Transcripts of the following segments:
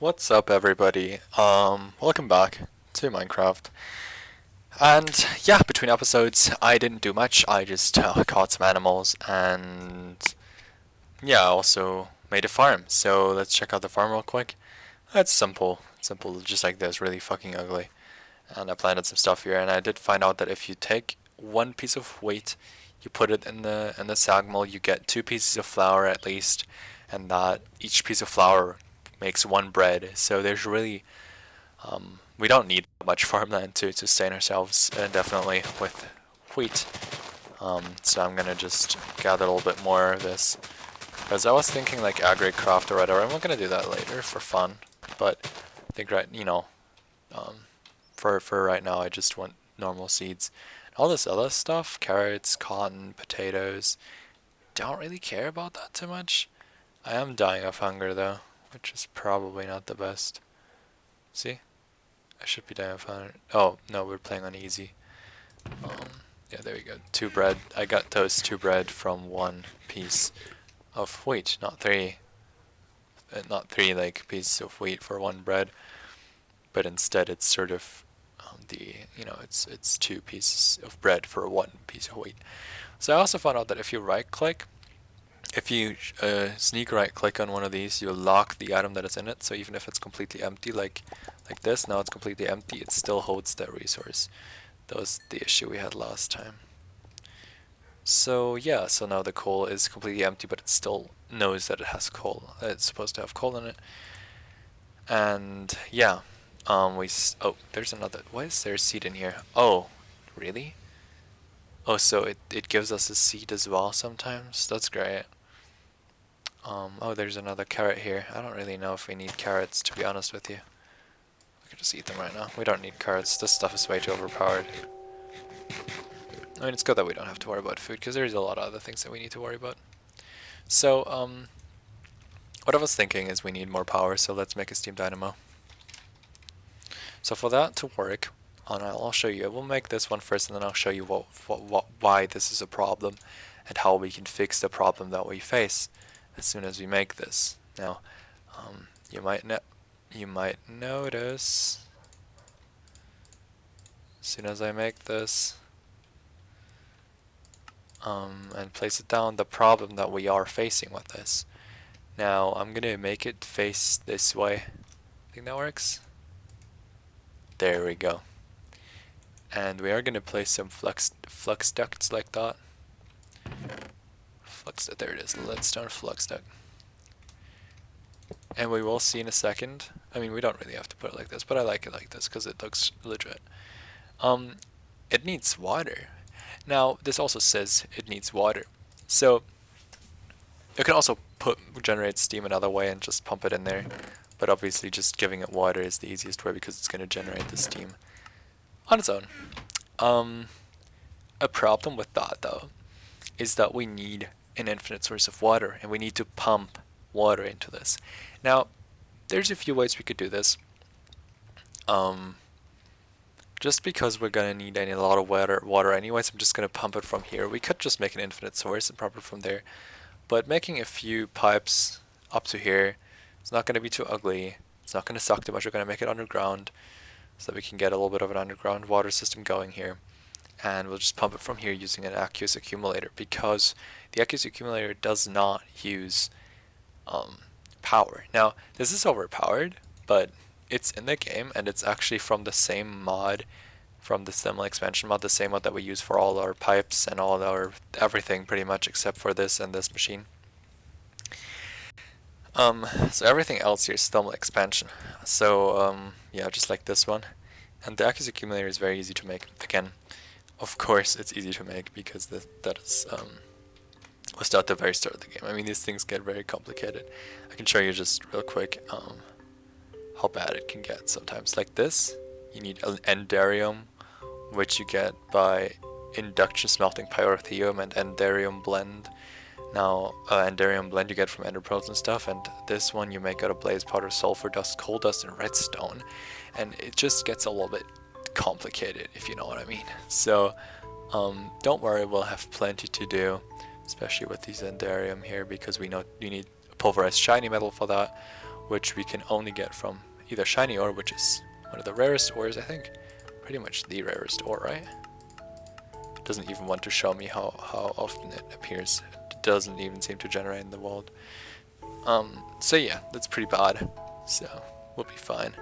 What's up, everybody? Welcome back to Minecraft. And yeah, between episodes, I didn't do much. I just caught some animals and yeah, I also made a farm. So let's check out the farm real quick. It's simple, just like this, really fucking ugly. And I planted some stuff here, and I did find out that if you take one piece of wheat, you put it in the sag mill, you get 2 pieces of flour at least, and that each piece of flour makes one bread. So there's really we don't need much farmland to sustain ourselves indefinitely with wheat. So I'm gonna just gather a little bit more of this because I was thinking like agricraft or whatever. I'm not gonna do that later for fun, but I think um, for right now I just want normal seeds. All this other stuff, carrots, cotton, potatoes, don't really care about that too much. I am dying of hunger though, which is probably not the best. See? I should be dying of hunger. Oh, no, we're playing on easy. Yeah, there we go. 2 bread. I got those 2 bread from 1 piece of wheat, not 3. Not 3 like pieces of wheat for 1 bread, but instead it's sort of it's 2 pieces of bread for 1 piece of wheat. So I also found out that if you right click, if you sneak right click on one of these, you'll lock the item that is in it. So even if it's completely empty, like this, now it's completely empty, it still holds that resource. That was the issue we had last time. So yeah, so now the coal is completely empty, but it still knows that it has coal. It's supposed to have coal in it. And yeah, oh, there's another. Why is there a seed in here? Oh, really? Oh, so it gives us a seed as well sometimes. That's great. Oh, there's another carrot here. I don't really know if we need carrots, to be honest with you. We could just eat them right now. We don't need carrots. This stuff is way too overpowered. I mean, it's good that we don't have to worry about food, because there's a lot of other things that we need to worry about. So, what I was thinking is we need more power, so let's make a steam dynamo. So for that to work, I'll show you. We'll make this one first, and then I'll show you why this is a problem, and how we can fix the problem that we face as soon as we make this. Now, you might notice as soon as I make this and place it down, the problem that we are facing with this. Now I'm gonna make it face this way. Think that works? There we go. And we are gonna place some flux ducts like that. There it is, leadstone flux duct. And we will see in a second. I mean, we don't really have to put it like this, but I like it like this because it looks legit. It needs water. Now, this also says it needs water. So, you can also generate steam another way and just pump it in there. But obviously just giving it water is the easiest way because it's going to generate the steam on its own. A problem with that, though, is that we need an infinite source of water, and we need to pump water into this. Now, there's a few ways we could do this. Just because we're gonna need a lot of water anyways, I'm just gonna pump it from here. We could just make an infinite source and pump it from there, but making a few pipes up to here, it's not gonna be too ugly. It's not gonna suck too much. We're gonna make it underground so that we can get a little bit of an underground water system going here. And we'll just pump it from here using an aqueous accumulator, because the aqueous accumulator does not use power. Now, this is overpowered, but it's in the game, and it's actually from the same mod, from the Stemla expansion mod, the same mod that we use for all our pipes and all our everything pretty much, except for this and this machine. So everything else here is Stemla expansion. So yeah, just like this one. And the aqueous accumulator is very easy to make. Again, of course it's easy to make because that is was at the very start of the game. I mean, these things get very complicated. I can show you just real quick how bad it can get sometimes. Like this, you need an enderium, which you get by induction smelting pyrotheum and enderium blend. Now, enderium blend you get from ender pearls and stuff, and this one you make out of blaze powder, sulfur dust, coal dust, and redstone. And it just gets a little bit complicated, if you know what I mean. So, don't worry, we'll have plenty to do, especially with these enderium here, because we know you need pulverized shiny metal for that. which we can only get from either shiny ore, which is one of the rarest ores, I think. Pretty much the rarest ore, right? It doesn't even want to show me how often it appears. It doesn't even seem to generate in the world. So yeah, that's pretty bad. So we'll be fine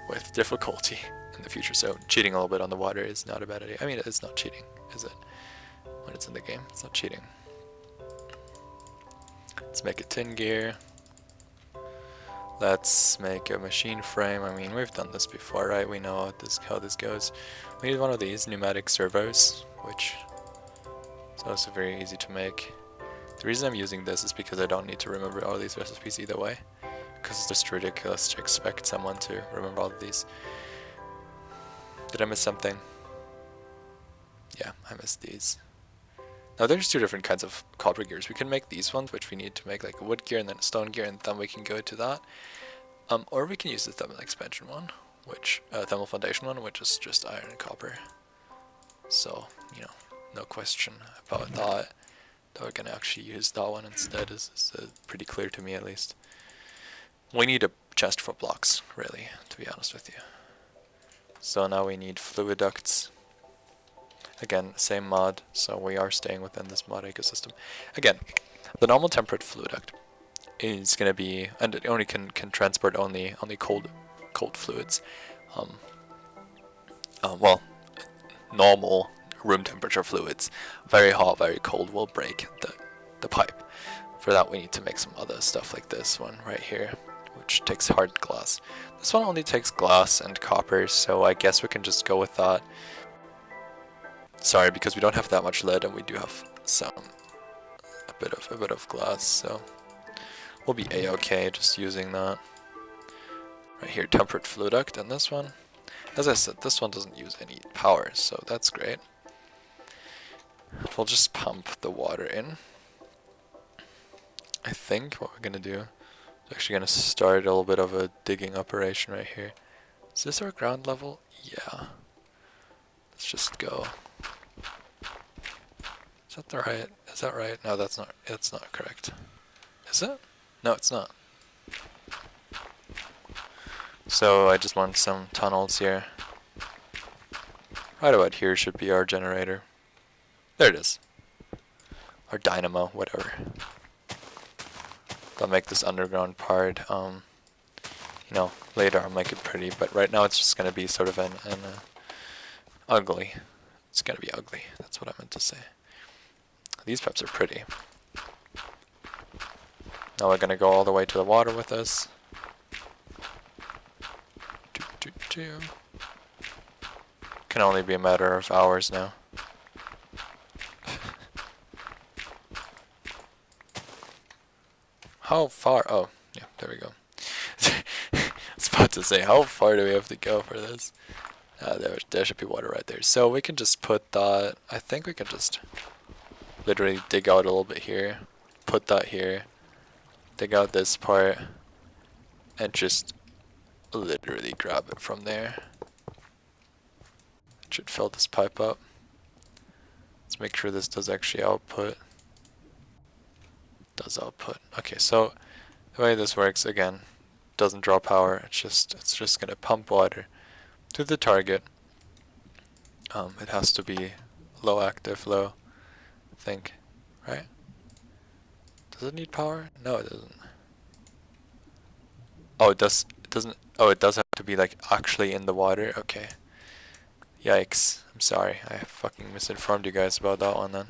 with difficulty in the future. So cheating a little bit on the water is not a bad idea. I mean, it's not cheating, is it? When it's in the game, it's not cheating. Let's make a tin gear. Let's make a machine frame. I mean, we've done this before, right? We know how this goes. We need one of these pneumatic servos, which is also very easy to make. The reason I'm using this is because I don't need to remember all these recipes either way, because it's just ridiculous to expect someone to remember all of these. Did I miss something? Yeah, I missed these. Now there's two different kinds of copper gears. We can make these ones, which we need to make like a wood gear and then a stone gear, and then we can go to that. Or we can use the thermal expansion one, which thermal foundation one, which is just iron and copper. So, you know, no question about that. That we're gonna actually use that one instead is pretty clear to me, at least. We need a chest for blocks, really, to be honest with you. So now we need fluid ducts. Again, same mod, so we are staying within this mod ecosystem. Again, the normal temperate fluid duct is gonna be, and it only can transport only cold fluids. Well, normal room temperature fluids. Very hot, very cold will break the pipe. For that we need to make some other stuff like this one right here, which takes hard glass. This one only takes glass and copper, so I guess we can just go with that. Sorry, because we don't have that much lead and we do have a bit of glass, so we'll be a-okay just using that. Right here, temperate fluid duct, and this one, as I said, this one doesn't use any power, so that's great. We'll just pump the water in. I think what we're gonna do is actually gonna start a little bit of a digging operation right here. Is this our ground level? Yeah. Let's just go. Is that right? No, that's not correct. Is it? No, it's not. So I just want some tunnels here. Right about here should be our generator. There it is. Our dynamo, whatever. I'll make this underground part, you know, later I'll make it pretty, but right now it's just gonna be sort of an ugly. It's gonna be ugly, that's what I meant to say. These pipes are pretty. Now we're gonna go all the way to the water with this. Can only be a matter of hours now. How far? Oh, yeah, there we go. I was about to say, how far do we have to go for this? There should be water right there. So we can just put that, I think we can just literally dig out a little bit here, put that here, dig out this part, and just literally grab it from there. It should fill this pipe up. Let's make sure this does actually output. Does output. Okay, so the way this works, again, doesn't draw power. It's just gonna pump water to the target. It has to be low active, I think, right? Does it need power? No, it doesn't. Oh, it does. It doesn't. Oh, it does have to be like actually in the water. Okay. Yikes. I'm sorry. I fucking misinformed you guys about that one then.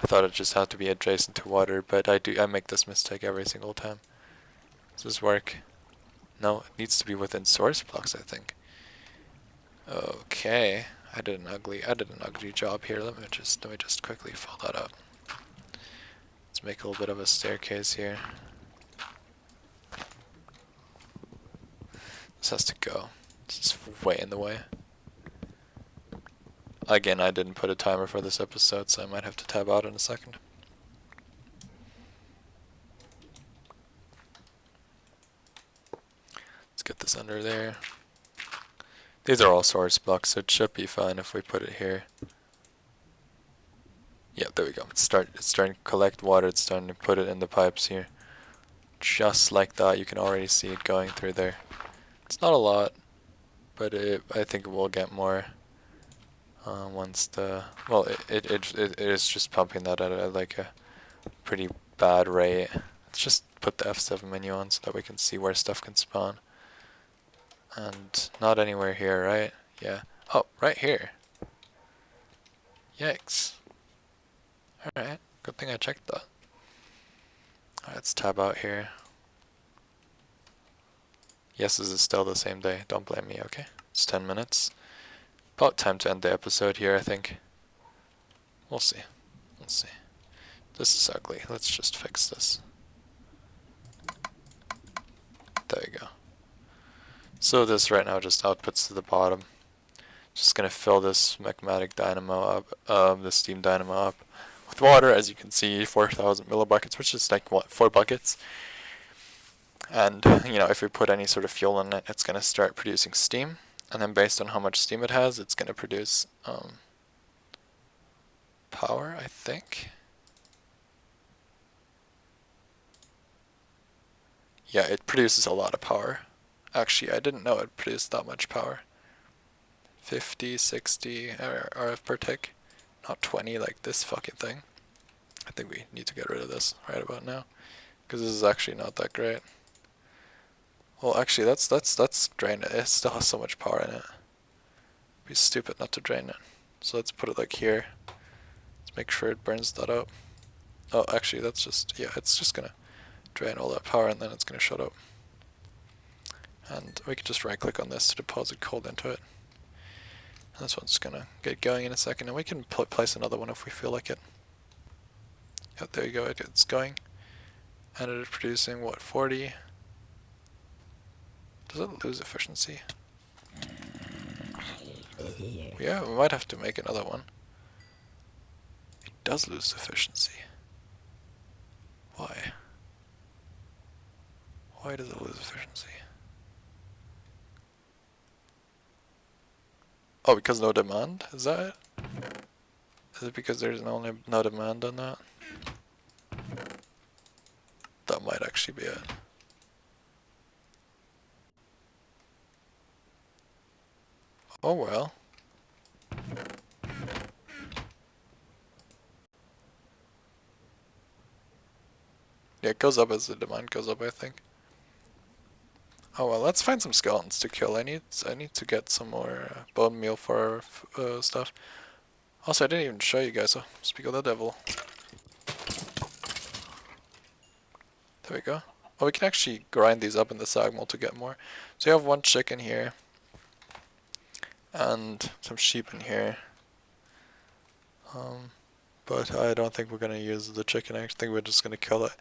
I thought it just had to be adjacent to water, but I make this mistake every single time. Does this work? No, it needs to be within source blocks, I think. Okay. I did an ugly job here. Let me just quickly fill that up. Let's make a little bit of a staircase here. This has to go. This is way in the way. Again, I didn't put a timer for this episode, so I might have to tab out in a second. Let's get this under there. These are all source blocks, so it should be fine if we put it here. Yeah, there we go. It's starting to collect water. It's starting to put it in the pipes here. just like that. You can already see it going through there. It's not a lot, but I think it will get more once the, well, it is just pumping that at like a pretty bad rate. Let's just put the F7 menu on so that we can see where stuff can spawn. And not anywhere here, right? Yeah. Oh, right here. Yikes. Alright, good thing I checked that. Alright, let's tab out here. Yes, this is still the same day. Don't blame me, okay? It's 10 minutes. About time to end the episode here, I think. We'll see. We'll see. This is ugly. Let's just fix this. There you go. So this right now just outputs to the bottom. Just gonna fill this magmatic dynamo up, the steam dynamo up with water. As you can see, 4,000 millibuckets, which is like what, 4 buckets. And you know, if we put any sort of fuel in it, it's gonna start producing steam. And then based on how much steam it has, it's gonna produce power, I think. Yeah, it produces a lot of power. Actually, I didn't know it produced that much power. 50, 60 RF per tick. Not 20 like this fucking thing. I think we need to get rid of this right about now, because this is actually not that great. Well, actually, let's drain it. It still has so much power in it. It'd be stupid not to drain it. So let's put it like here. Let's make sure it burns that up. Oh, actually, that's just, yeah, it's just gonna drain all that power and then it's gonna shut up. And we can just right click on this to deposit cold into it. And this one's gonna get going in a second, and we can place another one if we feel like it. Yeah, there you go, it's going. And it is producing, what, 40? Does it lose efficiency? Yeah, we might have to make another one. It does lose efficiency. Why? Why does it lose efficiency? Oh, because no demand? Is that it? Is it because there's no demand on that? That might actually be it. Oh well. Yeah, it goes up as the demand goes up, I think. Oh well, let's find some skeletons to kill. I need to get some more bone meal for our stuff. Also, I didn't even show you guys. Oh, speak of the devil. There we go. Oh, we can actually grind these up in the sag mill to get more. So you have one chicken here. And some sheep in here. But I don't think we're going to use the chicken. I think we're just going to kill it.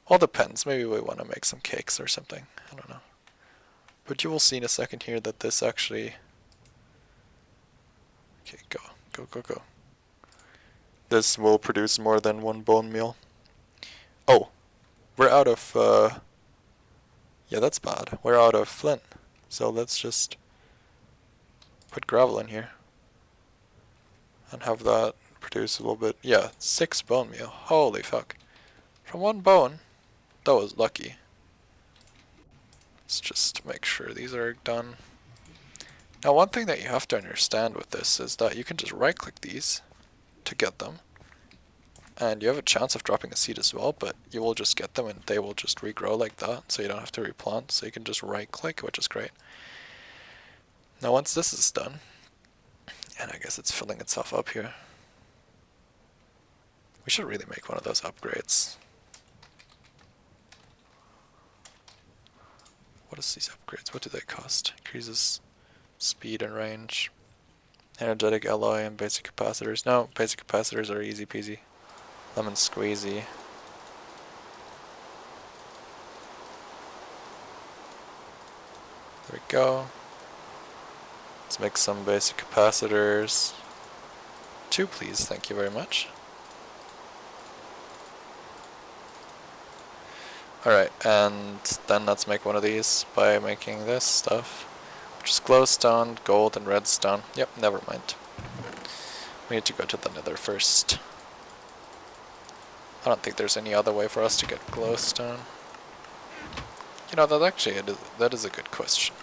All depends. Maybe we want to make some cakes or something. I don't know. But you will see in a second here that this actually... Okay, go. This will produce more than one bone meal. Oh, we're out of... Yeah, that's bad. We're out of flint. So let's just put gravel in here. And have that produce a little bit. Yeah, 6 bone meal. Holy fuck. From 1 bone. That was lucky. Let's just make sure these are done. Now, one thing that you have to understand with this is that you can just right click these to get them. And you have a chance of dropping a seed as well, but you will just get them and they will just regrow like that, so you don't have to replant. So you can just right click, which is great. Now once this is done, and I guess it's filling itself up here, we should really make one of those upgrades. What is these upgrades? What do they cost? Increases speed and range. Energetic alloy and basic capacitors. No, basic capacitors are easy peasy. Lemon squeezy. There we go. Let's make some basic capacitors. 2 please, thank you very much. Alright, and then let's make one of these by making this stuff, which is glowstone, gold, and redstone. Yep, never mind. We need to go to the nether first. I don't think there's any other way for us to get glowstone. You know, that actually that is a good question.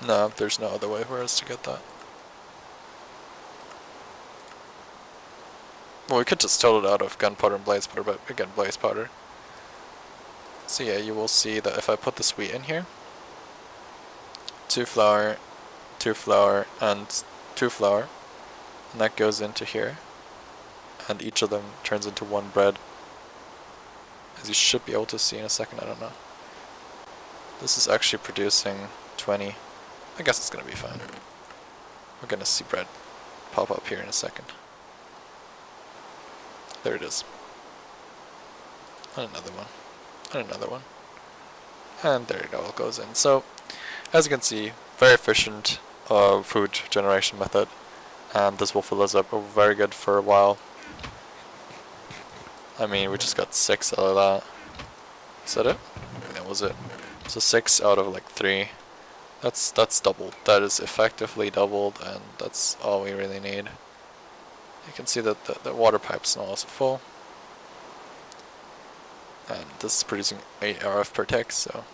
No, there's no other way for us to get that. Well, we could just total it out of gunpowder and blaze powder, but again, blaze powder. So yeah, you will see that if I put this wheat in here, 2 flour, 2 flour, and 2 flour, and that goes into here, and each of them turns into 1 bread, as you should be able to see in a second. I don't know. This is actually producing 20. I guess it's gonna be fine. We're gonna see bread pop up here in a second. There it is. And another one. And another one. And there it all goes in. So, as you can see, very efficient food generation method. And this will fill us up very good for a while. I mean, we just got 6 out of that. Is that it? That was it. So 6 out of like 3. That's doubled. That is effectively doubled, and that's all we really need. You can see that the water pipe's now also full. And this is producing 8 RF per tick, so...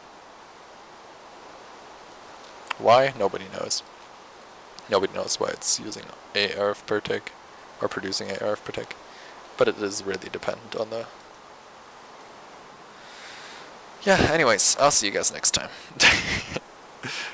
Why? Nobody knows. Nobody knows why it's using 8 RF per tick, or producing 8 RF per tick. But it is really dependent on the... Yeah, anyways, I'll see you guys next time.